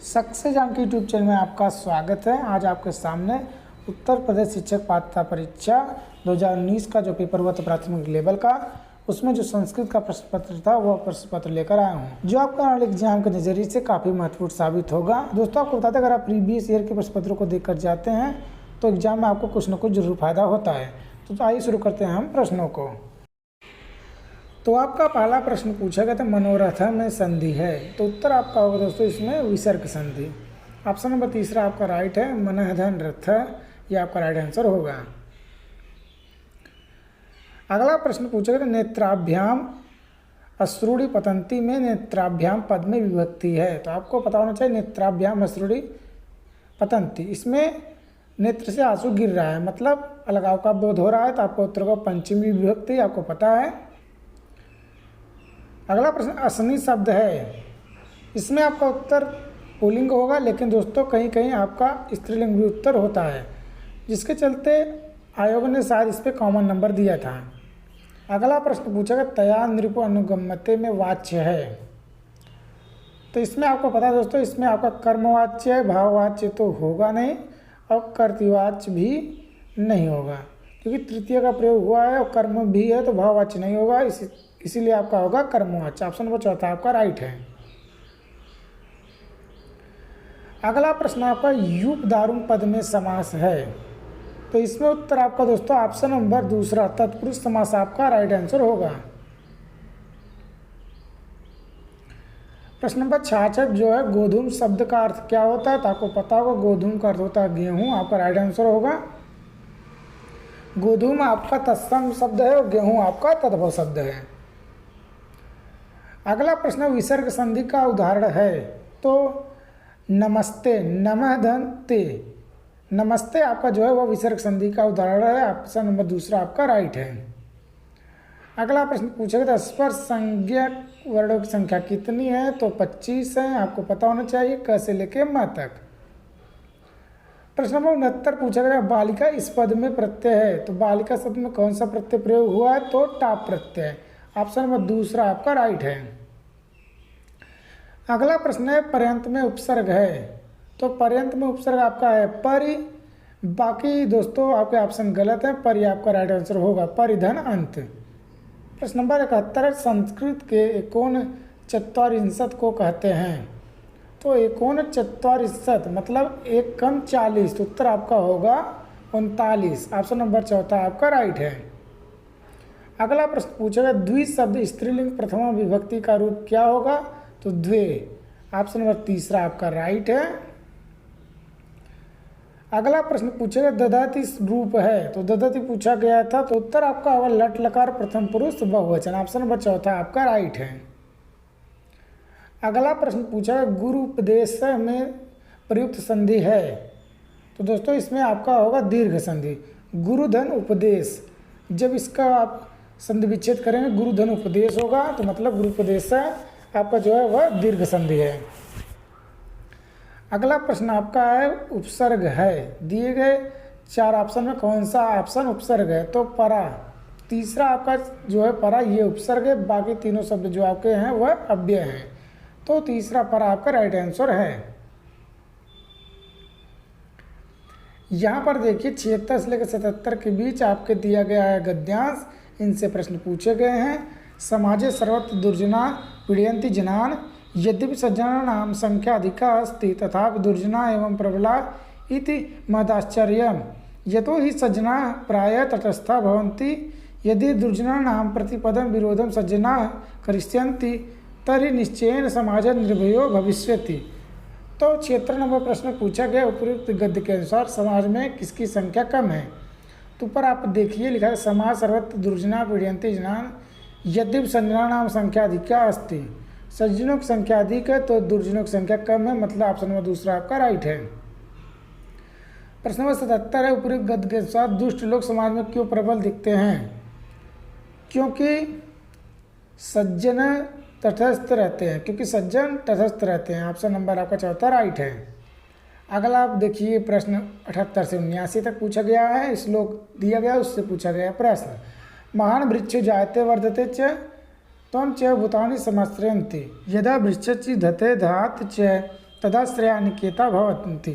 Success Janaki YouTube channel में आपका स्वागत है। आज आपके सामने उत्तर प्रदेश शिक्षक पात्रता परीक्षा 2019 का जो पेपर हुआ था प्राथमिक लेवल का, उसमें जो संस्कृत का प्रश्न पत्र था वह प्रश्न पत्र लेकर आया हूँ, जो आपका आने वाले एग्जाम के नज़रिए से काफ़ी महत्वपूर्ण साबित होगा। दोस्तों, आपको बताते अगर आप प्रीवियस ईयर के प्रश्न पत्रों को देखकर जाते हैं तो एग्जाम में आपको कुछ न कुछ जरूर फायदा होता है। तो आइए शुरू करते हैं हम प्रश्नों को। तो आपका पहला प्रश्न पूछा गया था मनोरथ में संधि है, तो उत्तर आपका होगा दोस्तों इसमें विसर्ग संधि। ऑप्शन नंबर तीसरा आपका राइट है, मनः धन रथ, ये आपका राइट आंसर होगा। अगला प्रश्न पूछा गया नेत्राभ्याम अश्रुणि पतंती में नेत्राभ्याम पद में विभक्ति है, तो आपको पता होना चाहिए नेत्राभ्याम अश्रुणि पतंती, इसमें नेत्र से आंसू गिर रहा है, मतलब अलगाव का बोध हो रहा है, तो आपको उत्तर को पंचमी विभक्ति आपको पता है। अगला प्रश्न असनी शब्द है, इसमें आपका उत्तर पुल्लिंग होगा, लेकिन दोस्तों कहीं कहीं आपका स्त्रीलिंग भी उत्तर होता है, जिसके चलते आयोग ने शायद इस पर कॉमन नंबर दिया था। अगला प्रश्न पूछा गया तया नृप अनुगम्यते में वाच्य है, तो इसमें आपको पता है दोस्तों, इसमें आपका कर्मवाच्य है, भाववाच्य तो होगा नहीं और कर्तृवाच्य भी नहीं होगा, क्योंकि तृतीय का प्रयोग हुआ है और कर्म भी है, तो भाववाच्य नहीं होगा, इसीलिए आपका होगा कर्मवाच्य। ऑप्शन नंबर चौथा आपका राइट है। अगला प्रश्न आपका युप दारुम पद में समास है, तो इसमें उत्तर आपका दोस्तों ऑप्शन नंबर दूसरा तत्पुरुष समास आपका राइट आंसर होगा। प्रश्न नंबर 66 जो है गोधूम शब्द का अर्थ क्या होता है, तो आपको पता होगा गोधूम का अर्थ होता है गेहूं, आपका राइट आंसर होगा। गोधूम आपका तत्सम शब्द है और गेहूं आपका तद्भव शब्द है। अगला प्रश्न विसर्ग संधि का उदाहरण है, तो नमस्ते, नमः धन ते, नमस्ते आपका जो है वह विसर्ग संधि का उदाहरण है, ऑप्शन नंबर दूसरा आपका राइट है। अगला प्रश्न पूछा गया स्पर्श संज्ञक वर्णों की संख्या कितनी है, तो 25 है, आपको पता होना चाहिए क से लेके म तक। प्रश्न नंबर 69 पूछा गया बालिका इस पद में प्रत्यय है, तो बालिका शब्द में कौन सा प्रत्यय प्रयोग हुआ है, तो टाप प्रत्यय, ऑप्शन नंबर दूसरा आपका राइट है। अगला प्रश्न है पर्यंत में उपसर्ग है, तो पर्यंत में उपसर्ग आपका है परि, बाकी दोस्तों आपके ऑप्शन गलत है, परि आपका राइट आंसर होगा, परिधन अंत। प्रश्न नंबर 71 संस्कृत के एकोन चत्वारिंशत् को कहते हैं, तो एकोन चत्वारिंशत् मतलब एक कम 40, तो उत्तर आपका होगा 39, ऑप्शन नंबर चौथा आपका राइट है। अगला प्रश्न पूछेगा द्वि शब्द स्त्रीलिंग प्रथमा विभक्ति का रूप क्या होगा, तो द्वे, ऑप्शन नंबर तीसरा आपका राइट है। अगला प्रश्न पूछेगा ददाति रूप है, तो ददाति पूछा गया था, तो उत्तर आपका होगा लट लकार प्रथम पुरुष बहुवचन, ऑप्शन नंबर चौथा आपका राइट है। अगला प्रश्न पूछा गुरु उपदेश में प्रयुक्त संधि है, तो दोस्तों इसमें आपका होगा दीर्घ संधि, गुरुधन उपदेश, जब इसका आप संधि विच्छेद करेंगे गुरुधन उपदेश होगा, तो मतलब गुरु उपदेश आपका जो है वह दीर्घ संधि है। अगला प्रश्न आपका है उपसर्ग है, दिए गए 4 ऑप्शन में कौन सा ऑप्शन उपसर्ग है, तो परा, तीसरा आपका जो है परा ये उपसर्ग है, बाकी तीनों शब्द जो आपके हैं वह अव्यय हैं, तो तीसरा परा आपका राइट आंसर है। यहाँ पर देखिए 76 से लेकर 77 के बीच आपके दिया गया है गद्यांश, इनसे प्रश्न पूछे गए हैं। समाजे सर्वत्र दुर्जना पीड़यन्ति जनान् यद्यपि सज्जनानां संख्या अधिका अस्ति तथापि दुर्जना एवं प्रबला इति महदाश्चर्यम् यतो हि सज्जनाः प्रायः तटस्था भवन्ति यदि दुर्जनानां प्रतिपदं विरोधं सज्जनाः करिष्यन्ति तर्हि निश्चयेन समाजः निर्भयो भविष्यति। तो क्षेत्र नंबर प्रश्न पूछा गया उपयुक्त गद्य के अनुसार समाज में किसकी संख्या कम है, तो ऊपर आप देखिए लिखा है समाज सर्वत्र दुर्जना पीड़यन्ति जनान् यद्यपि सज्जनानां संख्या अधिका अस्ति, सज्जनों की संख्या अधिक है तो दुर्जनों की संख्या कम है, मतलब ऑप्शन नंबर दूसरा आपका राइट है। प्रश्न नंबर 77 है उपयुक्त गद्य के अनुसार दुष्ट लोग समाज में क्यों प्रबल दिखते हैं, क्योंकि सज्जन तटस्थ रहते हैं, क्योंकि सज्जन तटस्थ रहते हैं, ऑप्शन नंबर आपका चौथा राइट है। अगला आप देखिए प्रश्न 78 से 79 तक पूछा गया है, श्लोक दिया गया उससे पूछा गया प्रश्न महान वृक्ष जायते वर्धते च त्वं च भूतानि समाश्रयन्ति यदा वृक्षस्य धते धात च तदा श्रेया निकेता भवन्ति।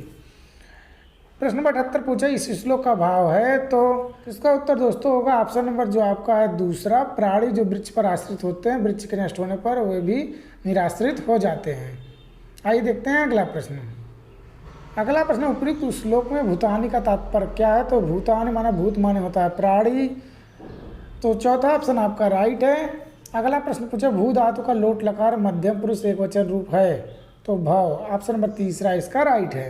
प्रश्न नंबर 78 पूछा इस श्लोक का भाव है, तो इसका उत्तर दोस्तों होगा ऑप्शन नंबर जो आपका है दूसरा, प्राणी जो वृक्ष पर आश्रित होते हैं वृक्ष के नष्ट होने पर वे भी निराश्रित हो जाते हैं। आइए देखते हैं अगला प्रश्न। अगला प्रश्न, उपयुक्त श्लोक में भूतानि का तात्पर्य क्या है? तो भूतानि माना भूत माने होता है प्राणी, तो चौथा ऑप्शन आपका राइट है। अगला प्रश्न पूछा भू धातु का लोट लकार मध्यम पुरुष एकवचन रूप है, तो भव, ऑप्शन नंबर तीसरा इसका राइट है।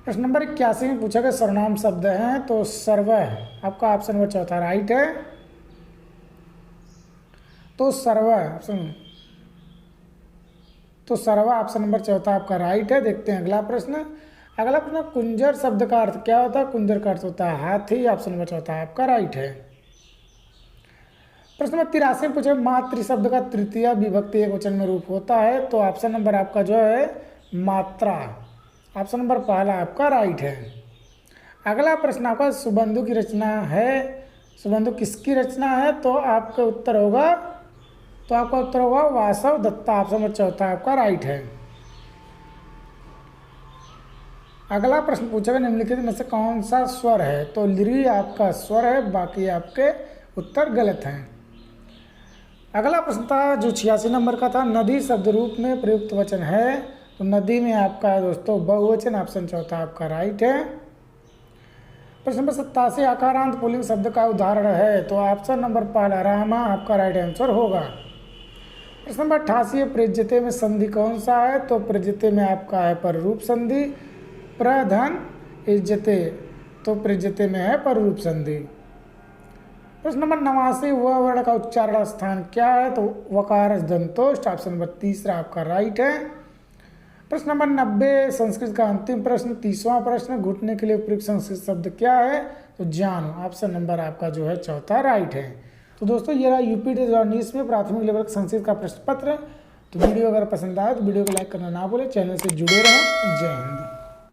प्रश्न नंबर 81 में पूछा गया सर्वनाम शब्द है, तो सर्व आपका ऑप्शन नंबर चौथा राइट है। तो सर्व ऑप्शन नंबर चौथा आपका राइट है। देखते हैं अगला प्रश्न। अगला प्रश्न, कुंजर शब्द का अर्थ क्या होता है? कुंजर का अर्थ होता है हाथी, ऑप्शन नंबर चौथा आपका राइट है। प्रश्न नंबर 83 में पूछा मातृ शब्द का तृतीय विभक्ति एकवचन में रूप होता है, तो ऑप्शन नंबर आपका जो है मात्रा, ऑप्शन नंबर पहला आपका राइट है। अगला प्रश्न आपका सुबंधु की रचना है, सुबंधु किसकी रचना है? तो आपका उत्तर होगा वासव दत्ता, ऑप्शन नंबर चौथा आपका राइट है। अगला प्रश्न पूछा गया निम्नलिखित में से कौन सा स्वर है? तो लृ आपका स्वर है, बाकी आपके उत्तर गलत हैं। अगला प्रश्न था जो 86 नंबर का था, नदी शब्द रूप में प्रयुक्त वचन है, तो नदी में आपका है दोस्तों बहुवचन, ऑप्शन चौथा आपका राइट है। प्रश्न नंबर 87 आकारांत पुल्लिंग शब्द का उदाहरण है, तो ऑप्शन नंबर पहला रामा आपका राइट आंसर होगा। प्रश्न नंबर 88 प्रज्यते में संधि कौन सा है? तो प्रज्यते में आपका है पर रूप संधि, प्रधन इज्जते, तो प्रज्यते में है पर रूप संधि। प्रश्न नंबर 89 व वर्ण का उच्चारण स्थान क्या है? तो वकार दंतोष्ठ, ऑप्शन नंबर तीसरा आपका राइट है। प्रश्न नंबर 90 संस्कृत का अंतिम प्रश्न 30वां प्रश्न, घुटने के लिए उपयुक्त संस्कृत शब्द क्या है? तो जान, ऑप्शन नंबर आपका जो है चौथा राइट है। तो दोस्तों ये रहा यूपी 2019 में प्राथमिक लेवल का संस्कृत का प्रश्न पत्र। तो वीडियो अगर पसंद आए तो वीडियो को लाइक करना ना भूलें, चैनल से जुड़े रहें। जय हिंद।